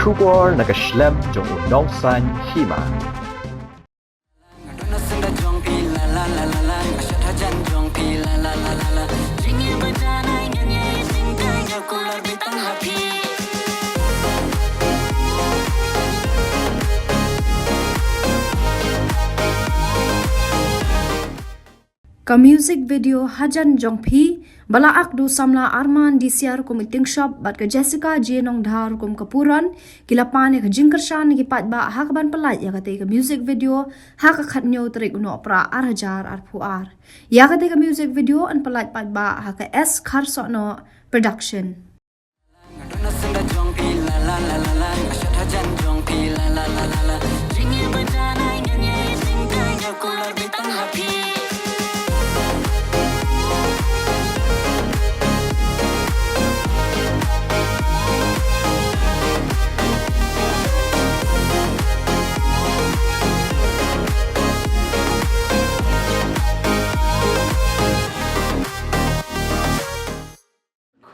Kubor nakaslem jong unongsan hima. Ka music video Hajan Jongphi balaak du samla Arman disiar kum iting shop bat ka Jessica Jenong dhar kum kapuran kilapan ka jingkershan ki pat ba hakban pelat ya kate ka music video hak khat nyo trik no pra arhajar arpuar ya kate ka music video an pelat pat ba hak S Kharso no production.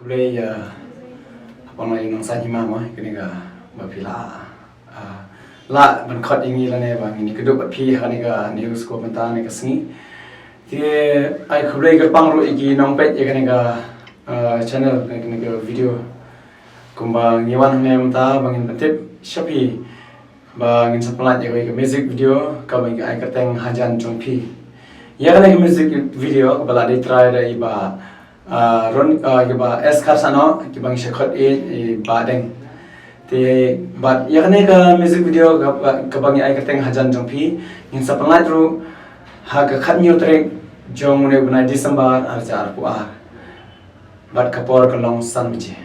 Kulai apa lagi nang saji mama kini ga bapila la berkat ini lah ne bang ini kedua bapi kani ga news ko benta ne kesini dia ai kulai ga pangru iki nang pet ya kani ga channel kani ga video kumba ngiwan ne mta bangin betip shapi bangin sapelat ya ga music video ka bang ai kateng Hajan Jongphi ya kani ga music video bala de try da iba ron kiba S Kharsano kibang shakot badeng te but yakne ka music video kabang ai kateng Hajan Jongphi ngin sa pangai tru ha ka khat new track jong ne bna December arjar pu a but kapor ka long san bije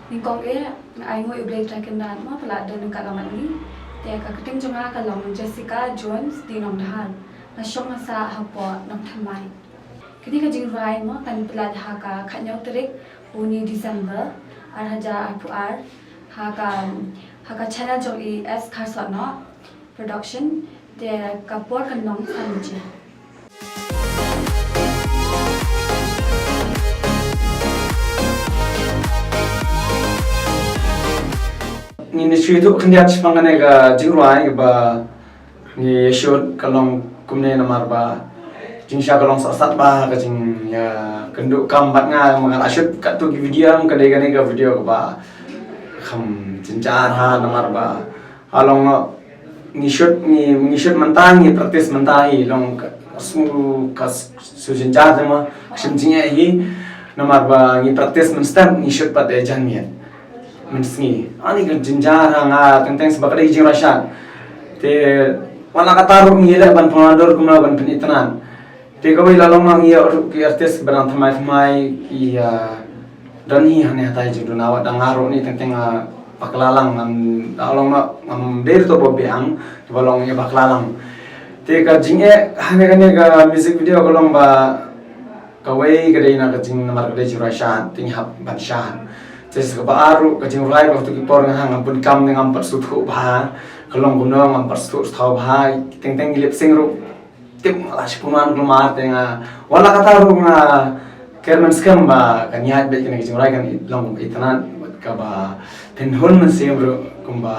Ni kong ai ngoi ublei tracken dan ma pala dan ka laman ni te ka keting jonga ka long Jessica Jones di nong dhan na shong sa hapo nong thamai kini ka jing rai mo kan pala ha ka khanyau trik uni December ar haja apu ar ha ka channel jong S Kharso no production te ka por kan nong sanji ni nishui tu kendiat sepangane ga jingruai ba ni shoot kalong kumne namar ba jingsha kalong sat ba ka jing ya kenduk kambat nga mangal shoot ka tu video ka de gane ga video ba kham jinjar ha namar ba along ni shoot mentang ni practice mentai long asmu kas sujinjar ma shimjinga hi namar ba ni practice men step ni shoot pa de janmian mensengi ani kan jinjara nga tentang sebakari jirashan te wala kataru ngila ban pengador kumna ban penitanan te kawai lalong nang ia ki artis ban thamai iya dani hane hatai judu nawa dangaro ni tentang paklalang along ngam der to bobiang balong ya paklalang te ka jinge hane kane ga music video kolong ba kawai kadai na ka jing namar kadai jirashan ting hap ban shan tes ka baru ka jing rai waktu ki por nga ngam pun kam ngam par su thu ba kalong guno ngam par su thau ba teng teng lip sing ru tim la spuman glumar tenga wala kata ru nga kerman skam ba kanyat be kene jing rai kan long itanan ka ba ten hon man sim ru kumba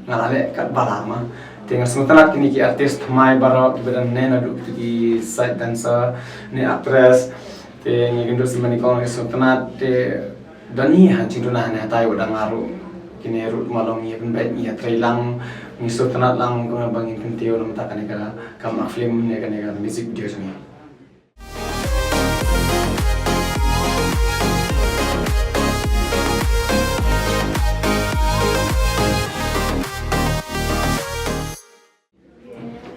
ngalale kat balama tenga smutanat kini ki artist mai baro ki bedan nena du ki side dancer ni actress te ngi gindu simani kong smutanat te dani hancing duna hanya tayo udah ngaruh kini rut malong ya penbait ya trailang ngisut tenat lang kung bangin kentio nam ta kaneka kam film ya kaneka music video sini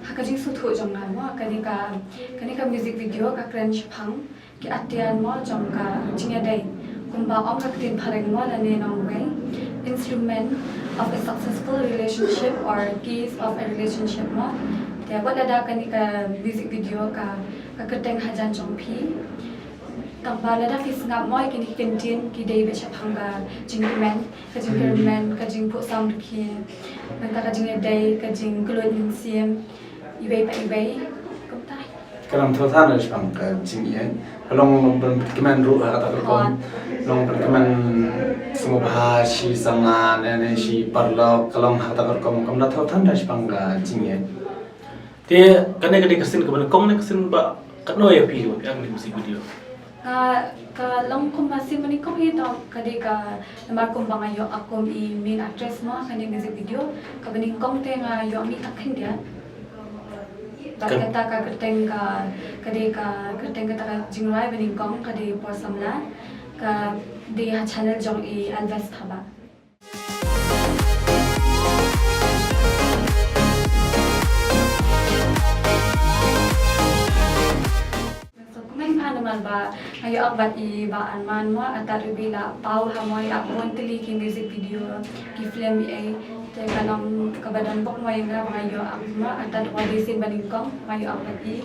hakajing suthu jong na mo kaneka music video ka crunch phang ki atian mo jong ka jinga dai kumba om ka tin phareng mo la ne nong way instrument of a successful relationship or keys of a relationship mo te wala da kaneka music video ka keteng Hajan Jongphi tamba la da fis ngam mo kini kentin ki dei be chaphang ka jingmen ka jing phu sound ki ka jing dei ka jing klon ning siem ibai pa ibai kom tai Karam thotan na spang ka jingye. Long berkeman ru kata kerkom. Long berkeman semua bahasa sama nene si parlo kalong kata kerkom kam na thotan na spang ka jingye. Dia kadang-kadang kesin kepada kong nak kesin ba kano ya pi yang di musik video. Ka long kum masih menikah itu kadika namar kum bangayo akum I main actress mo kani music video ka benikong te nga yo mi takhin dia. Kata ka kerteng ka kadika kerteng kata ka jingrai benikong kadi por samla ka dia channel jong I Alves thaba. Ba ayo akbat I ba anman mo atar ubila pau hamoy akon tili ki music video ki film ai te kanam kabadan bok mo nga ayo akma atar audition baningkong ayo akbat I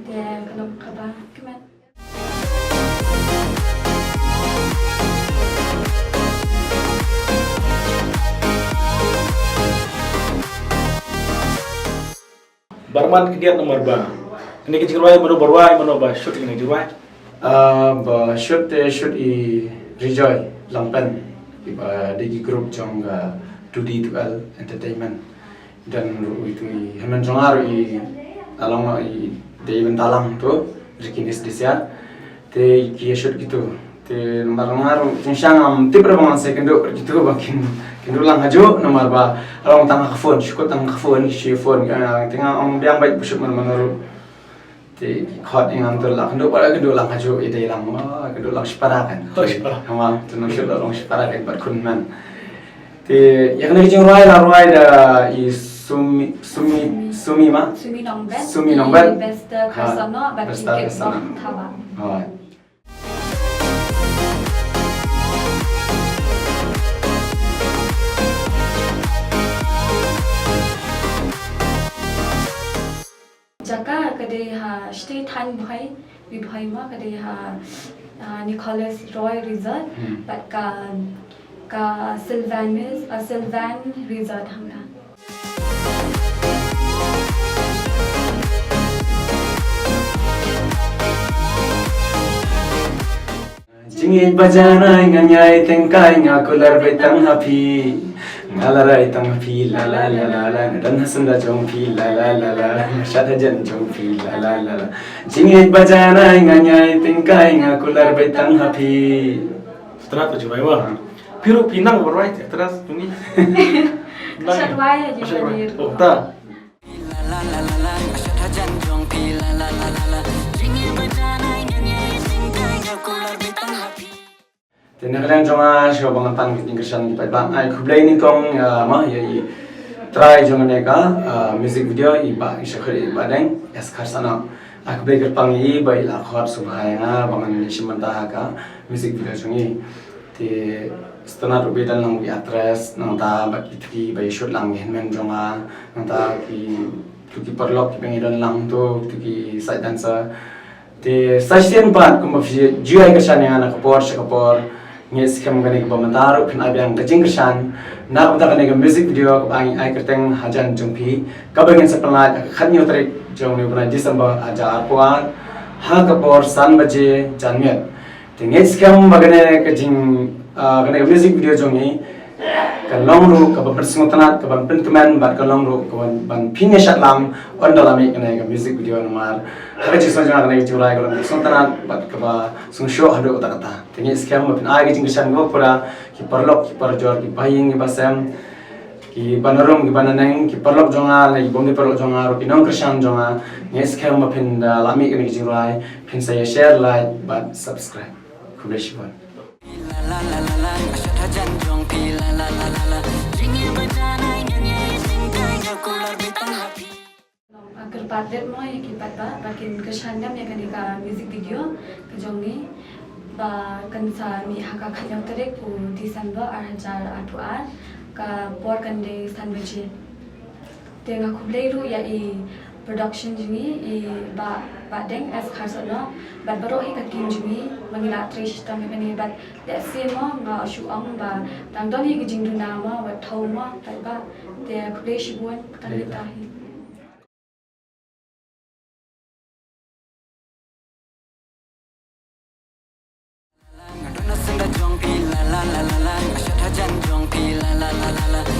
te kanam kaba kemen Barman kegiatan nomor ba. Ini kecil mano berwai mano ba shoot ini jurai. Ba shoot I Rejoy Lampen iba di grup jong 2D2L Entertainment dan itu hemen jongar I along I de event talang tu rikinis disia te kia shoot gitu te nomor tinsang tipra bangan sekendo gitu bakin kendo lang ajo nomor ba along tangga phone syukut tangga phone si phone tengah biang baik busuk menurut te khot ingam tu lah kendo lang ajo ide lang ma kendo lang separakan sama tunang shoot lang separakan bat kun man te yang nak jing ruai da I sumi ma sumi nombet best kasano bat tiket thaba. Jaka kadai stay tan bhai bhai ma kadai Nicholas Roy resort but ka Sylvan resort hamla. Jingit bajana nganyai tengkai ngakular betang hapi ngalarai tang hapi la la la la la dan hasanda jong pi la la la la shata jan jong pi la la la la jingit bajana nganyai tengkai ngakular betang hapi Setelah tu jurai wah. Piru pinang berwai terus tungi. Kasat wai aja jadi. Oh tak. Tenagran jonga sio bangan tan kiting kersan di bang ai kublai ni kong ma ya I try jonga neka music video I ba isyakari badeng es karsana aku kublai kerpang I ba ila khot subhaya bangan simanta ka music video jongi te stana rubedan lang bi atres nang ta ba kitki ba shoot lang hen jonga nang ta ki tuki perlok ki pengidan lang tu tuki side dancer te sasien pat kuma fi juai kersan yang anak kapor nges kam gane ko mataru phin abyang kajing kersan na uta gane music video ko ai kerteng hajan jumpi kabangin sa pala khanyo tarik jong ni bana December aja arpuan ha kapor san baje janmet te nges kam bagane kajing gane music video jongi kalong ru ka bersingotanat ka ban penteman bat kalong ru ka ban phinya shatlam on dalami gane music video nomar ha ji so jana gane julai kalong singotanat bat ka ba sung show hado uta kata tengi scam mapin ai gijing kesan go pura ki parlok ki parjor ki baying ki basam ki banarum ki bananeng ki parlok jonga lai bomni parlok jonga ro pinong kesan jonga nge scam mapin da lami gane gijing rai pin saya share like but subscribe kubeshi bon la la la la ashata janjong pi la la la la jingi bajana nganye singkai ngakular betang happy Agar padet mo ya kipat ba bakin kesanam ya kanika music video kejongni ba kansa mi haka khanyang tarik pu December 2008 ka por kande sanbaje tenga kublai ru ya I production jini I ba deng as kharsana ba baro hi ka team jini mangila trish tam me ba de se mo nga shu ang ba tang don hi gijing du na ma wa thau ma ta ba te kublai shibun ta hi la la la